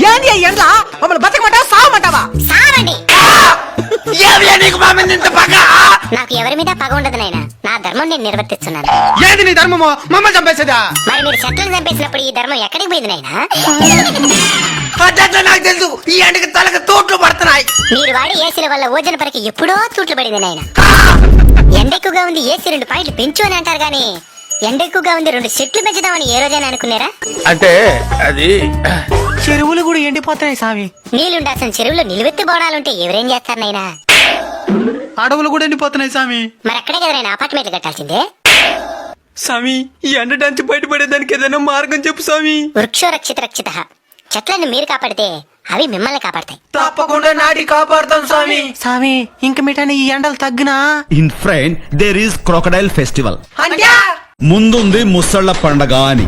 ఏంది ఎండ్లా మమ్మల్ని బతకమంటావా సావమంటావా? సావండి. నీకు మా మీద ఇంత పగ? నాకు ఎవరి మీద పగ ఉండదు నాయనా, నా ధర్మం నేను నిర్వర్తిస్తున్నాను. ఏది నీ ధర్మమో? మమ్మల్ని చంపేసేదా? మరి మీరు చెట్లను చంపేసినప్పుడు ఈ ధర్మం ఎక్కడికి పోయింది నాయనా? అట్లా నాకు తెలుసు. ఈ ఎండకి తలకు తోట్లు పడుతున్నాయి. మీరు వాడి ఏసీల వల్ల ఓజన పరికి ఎప్పుడో తూట్లు పడింది నాయన. ఎండ ఎక్కువగా ఉంది, ఏసీ 2 పాయింట్లు పెంచు అని అంటారు గానీ ఎండ ఎక్కువగా ఉంది 2 చెట్లు పెంచుదామని ఏ రోజైనా అనుకున్నారా? అంటే అది చెరువులు కూడా ఎండిపోతున్నాయి స్వామి. నీళ్ళుండాల్సిన చెరువులో నిలువెత్తి బోడాలుంటే ఎవరేం చేస్తారు నాయనా? అడవులు కూడా ఎండిపోతున్నాయి స్వామి. మరి అక్కడే కదా నాయన అపార్ట్మెంట్లు కట్టాల్సిందే. స్వామి ఈ ఎండ నుంచి బయటపడేదానికి ఏదైనా మార్గం చెప్పు స్వామి. వృక్షో రక్షిత రక్షిత. చెట్లను మీరు కాపాడితే అవి మిమ్మల్ని కాపాడతాయి. తప్పకుండా నాటి కాపాడుతాం స్వామి. స్వామి ఇంక మిఠాని ఈ ఎండలు తగ్గినా? In front there is crocodile festival. అంటే ముందుంది ముసళ్ళ పండగ అని.